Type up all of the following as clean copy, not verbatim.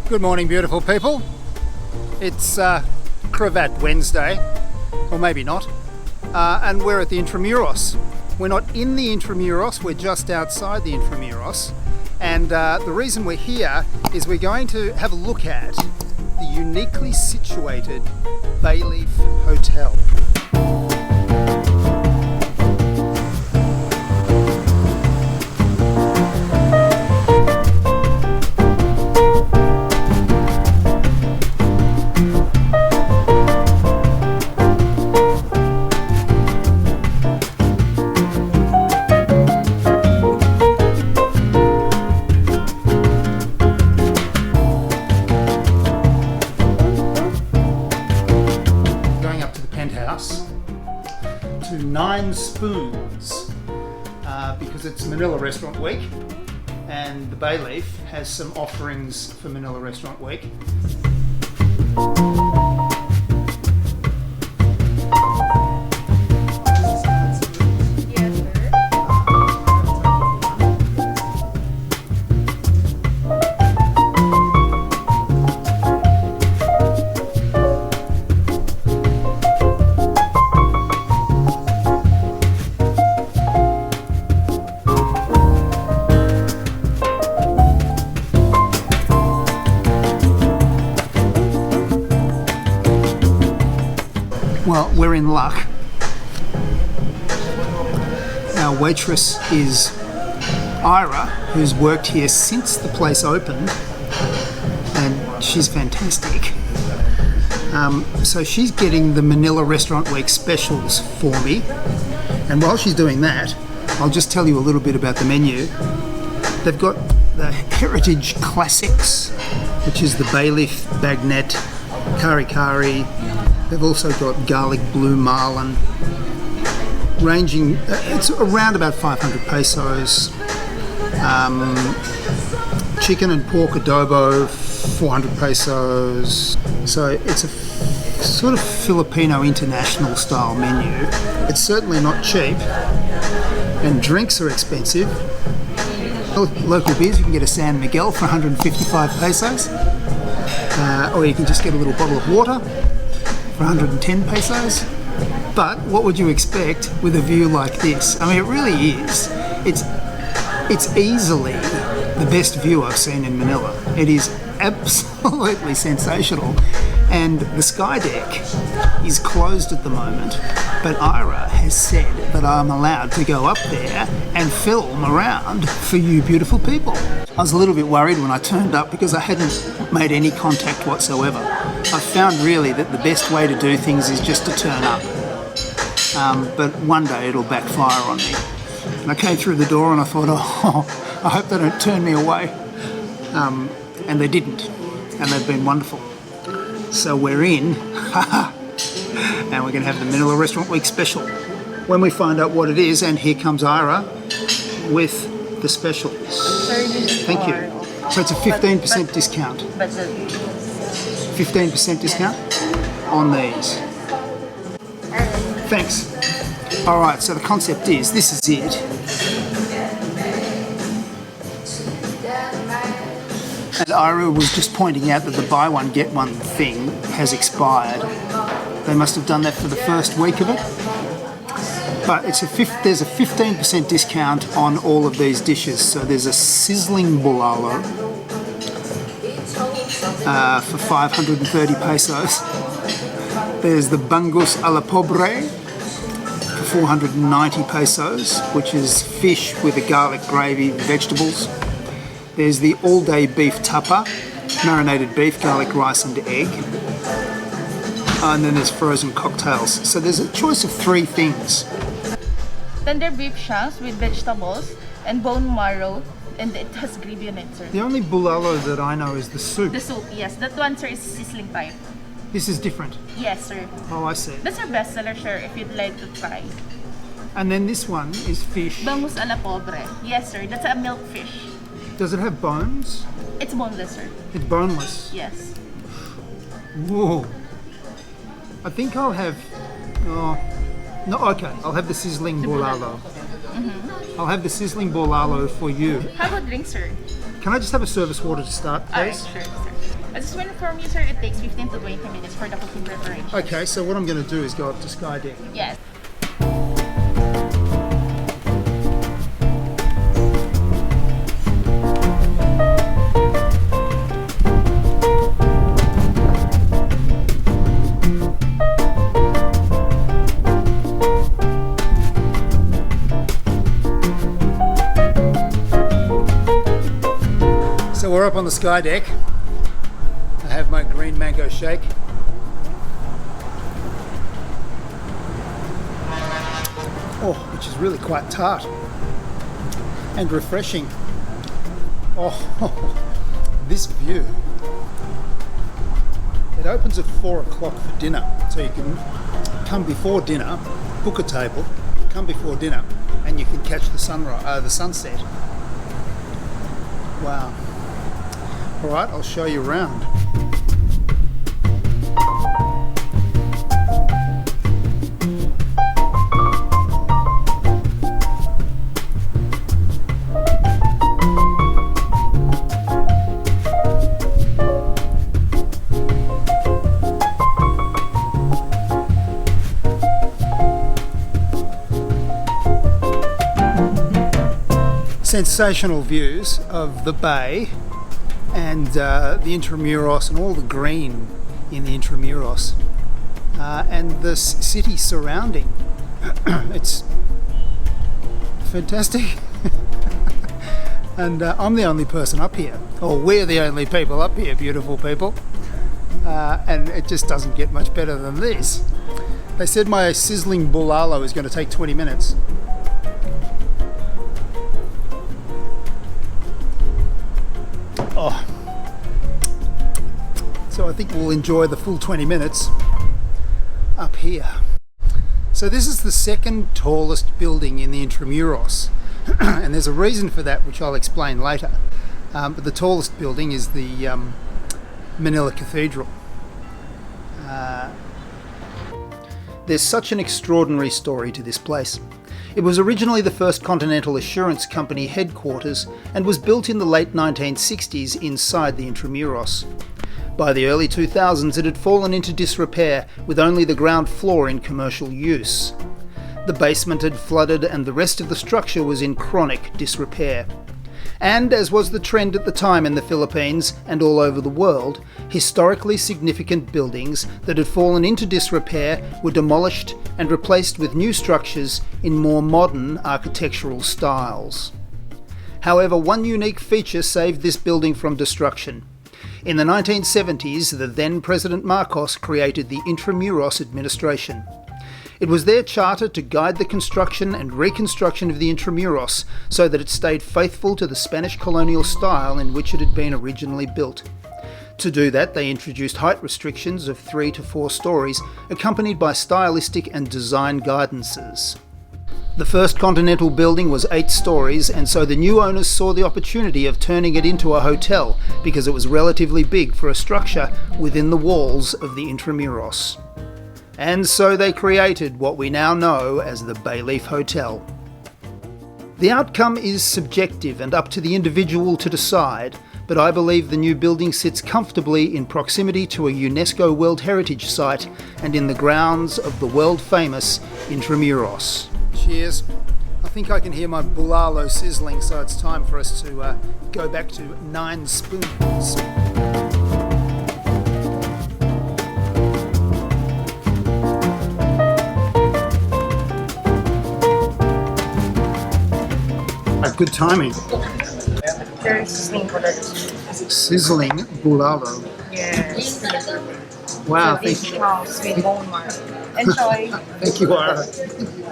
Good morning, beautiful people. It's Cravat Wednesday, or maybe not, and we're at the Intramuros. We're not in the Intramuros, we're just outside the Intramuros, and the reason we're here is we're going to have a look at the uniquely situated BAYLEAF Hotel. To 9 Spoons because it's Manila Restaurant Week and the BAYLEAF has some offerings for Manila Restaurant Week. Well, we're in luck. Our waitress is Ira, who's worked here since the place opened, and she's fantastic. So she's getting the Manila Restaurant Week specials for me, and while she's doing that, I'll just tell you a little bit about the menu. They've got the Heritage Classics, which is the BAYLEAF Bagnet, Kari Kari. They've also got garlic blue marlin, ranging, it's around about 500 pesos. Chicken and pork adobo, 400 pesos. So it's a sort of Filipino international style menu. It's certainly not cheap, and drinks are expensive. Local beers, you can get a San Miguel for 155 pesos, or you can just get a little bottle of water for 110 pesos. But what would you expect with a view like this? I mean, it really is. It's easily the best view I've seen in Manila. It is absolutely sensational. And the sky deck is closed at the moment, but Ira has said that I'm allowed to go up there and film around for you beautiful people. I was a little bit worried when I turned up because I hadn't made any contact whatsoever. I found really that the best way to do things is just to turn up. But one day it'll backfire on me. And I came through the door and I thought, oh, I hope they don't turn me away. And they didn't. And they've been wonderful. So we're in, and we're going to have the Manila Restaurant Week special. When we find out what it is, and here comes Ira with the specials. Thank you. So it's a 15% discount. 15% discount on these. Thanks. All right, so the concept is, this is it. And Ira was just pointing out that the buy one get one thing has expired. They must have done that for the first week of it. But there's a 15% discount on all of these dishes. So there's a Sizzling Bulalo for 530 pesos. There's the Bangus a la Pobre for 490 pesos, which is fish with a garlic gravy, vegetables. There's the all-day beef tapa, marinated beef, garlic, rice and egg. And then there's frozen cocktails. So there's a choice of 3 things. Tender beef shanks with vegetables and bone marrow, and it has gravy on it, sir. The only bulalo that I know is the soup. The soup, yes. That one, sir, is sizzling type. This is different? Yes, sir. Oh, I see. That's our bestseller, sir, if you'd like to try. And then this one is fish. Bangus a la Pobre. Yes, sir. That's a milk fish. Does it have bones? It's boneless, sir. It's boneless? Yes. Whoa. I think I'll have... Oh, no, okay. I'll have the Sizzling Bulalo. I'll have the Sizzling Bulalo for you. How about drinks, sir? Can I just have a service water to start, please? Alright, sure, sir. As when from you, sir, it takes 15 to 20 minutes for the cooking preparation. Okay, so what I'm going to do is go up to Sky Deck. Yes. So we're up on the Sky Deck. I have my green mango shake. Oh, which is really quite tart and refreshing. Oh, this view. It opens at 4 o'clock for dinner, so you can come before dinner, book a table, come before dinner, and you can catch the sunset. Wow. All right, I'll show you around. Sensational views of the bay and the Intramuros and all the green in the Intramuros and the city surrounding. It's fantastic. And I'm the only person up here, or we're the only people up here, beautiful people. And it just doesn't get much better than this. They said my Sizzling Bulalo is going to take 20 minutes. Oh. So I think we'll enjoy the full 20 minutes up here. So this is the second tallest building in the Intramuros. And there's a reason for that, which I'll explain later. But the tallest building is the Manila Cathedral. There's such an extraordinary story to this place. It was originally the first Continental Assurance Company headquarters and was built in the late 1960s inside the Intramuros. By the early 2000s it had fallen into disrepair, with only the ground floor in commercial use. The basement had flooded and the rest of the structure was in chronic disrepair. And, as was the trend at the time in the Philippines and all over the world, historically significant buildings that had fallen into disrepair were demolished and replaced with new structures in more modern architectural styles. However, one unique feature saved this building from destruction. In the 1970s, the then President Marcos created the Intramuros Administration. It was their charter to guide the construction and reconstruction of the Intramuros so that it stayed faithful to the Spanish colonial style in which it had been originally built. To do that, they introduced height restrictions of 3 to 4 stories, accompanied by stylistic and design guidances. The first Continental building was 8 stories, and so the new owners saw the opportunity of turning it into a hotel because it was relatively big for a structure within the walls of the Intramuros. And so they created what we now know as the BAYLEAF Hotel. The outcome is subjective and up to the individual to decide, but I believe the new building sits comfortably in proximity to a UNESCO World Heritage Site and in the grounds of the world-famous Intramuros. Cheers. I think I can hear my bulalo sizzling, so it's time for us to go back to 9 spoons. Good timing. Very sizzling bulalo. Sizzling bulalo. Yes. Wow, Big chunks with bone marrow. Enjoy. thank you, Ara.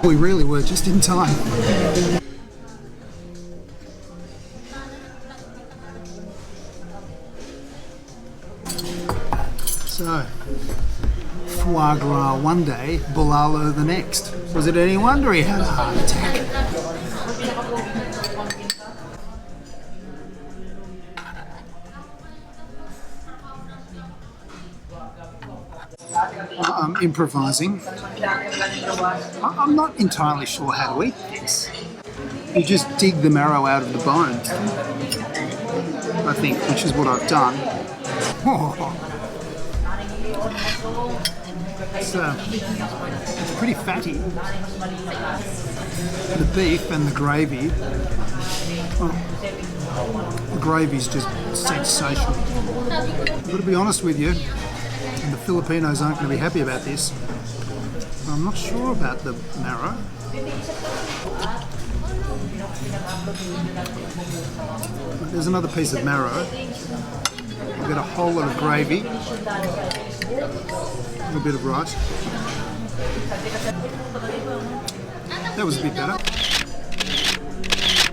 We really were just in time. So, foie gras one day, bulalo the next. Was it any wonder he had a heart attack? I'm improvising. I'm not entirely sure how to eat this. You just dig the marrow out of the bone, I think, which is what I've done. It's pretty fatty. The beef and the gravy. The gravy's just sensational. I've got to be honest with you, and the Filipinos aren't going to be happy about this. I'm not sure about the marrow. There's another piece of marrow. I've got a whole lot of gravy, a little bit of rice. That was a bit better.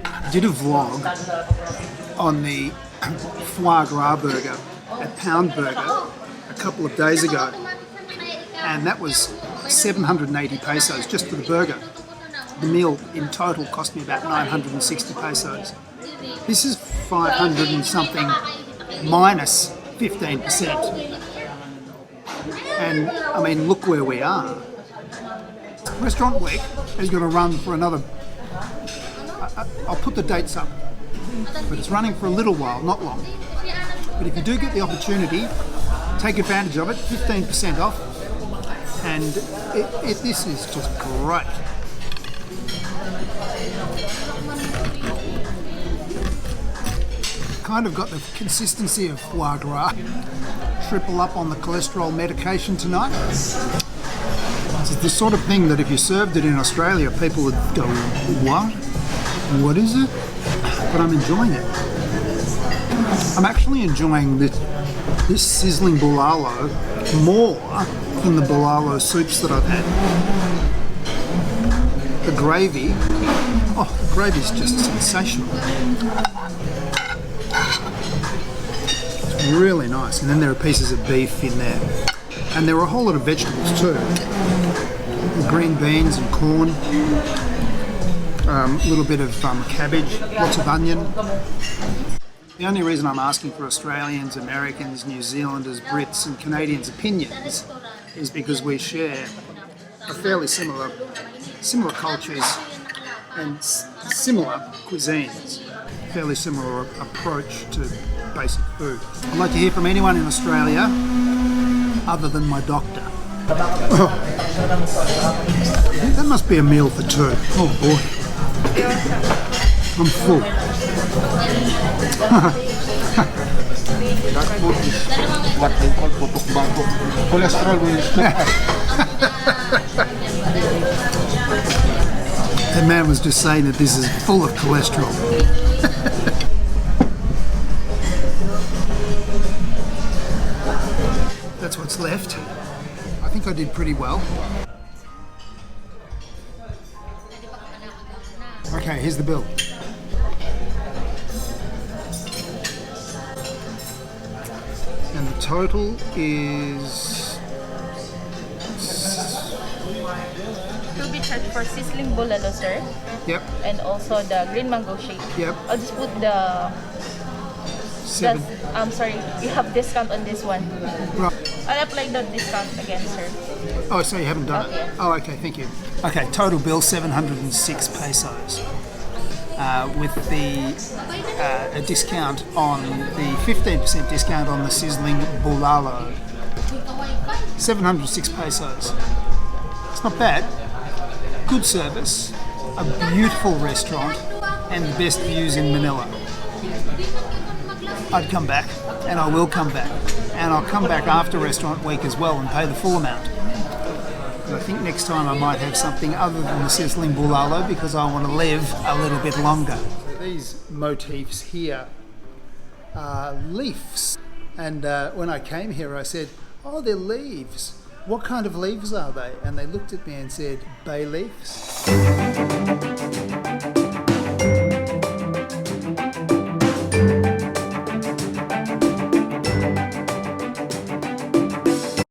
I did a vlog on the foie gras burger at Pound Burger a couple of days ago, and that was 780 pesos just for the burger. The meal in total cost me about 960 pesos. This is 500 and something minus 15%. And I mean, look where we are. Restaurant Week is going to run for another, I'll put the dates up, but it's running for a little while, not long. But if you do get the opportunity, take advantage of it, 15% off, and this is just great. Kind of got the consistency of foie gras. Triple up on the cholesterol medication tonight. It's the sort of thing that if you served it in Australia, people would go, what? What is it? But I'm enjoying it. I'm actually enjoying this Sizzling Bulalo more than the Bulalo soups that I've had. The gravy, the gravy's just sensational. It's really nice. And then there are pieces of beef in there. And there are a whole lot of vegetables too. Green beans and corn. A little bit of cabbage, lots of onion. The only reason I'm asking for Australians, Americans, New Zealanders, Brits and Canadians' opinions is because we share a fairly similar cultures and similar cuisines, fairly similar approach to basic food. I'd like to hear from anyone in Australia other than my doctor. That must be a meal for two. Oh boy. I'm full. That food is what they call putok bago. Cholesterol will That man was just saying that this is full of cholesterol. That's what's left. I think I did pretty well. Okay, here's the bill. And the total is... You'll be charged for Sizzling Bulalo, sir. Yep. And also the green mango shake. Yep. I'll just put the... Seven. I'm sorry, you have discount on this one. Right. I'll apply the discount again, sir. Oh, so you haven't done it? Oh, okay, thank you. Okay, total bill 706 pesos. With the a discount on the 15% discount on the Sizzling Bulalo. 706 pesos. It's not bad. Good service, a beautiful restaurant, and the best views in Manila. I'd come back, and I will come back. And I'll come back after Restaurant Week as well and pay the full amount. But I think next time I might have something other than the Sizzling Bulalo because I want to live a little bit longer. These motifs here are leaves. And when I came here I said, oh, they're leaves. What kind of leaves are they? And they looked at me and said, bay leaves.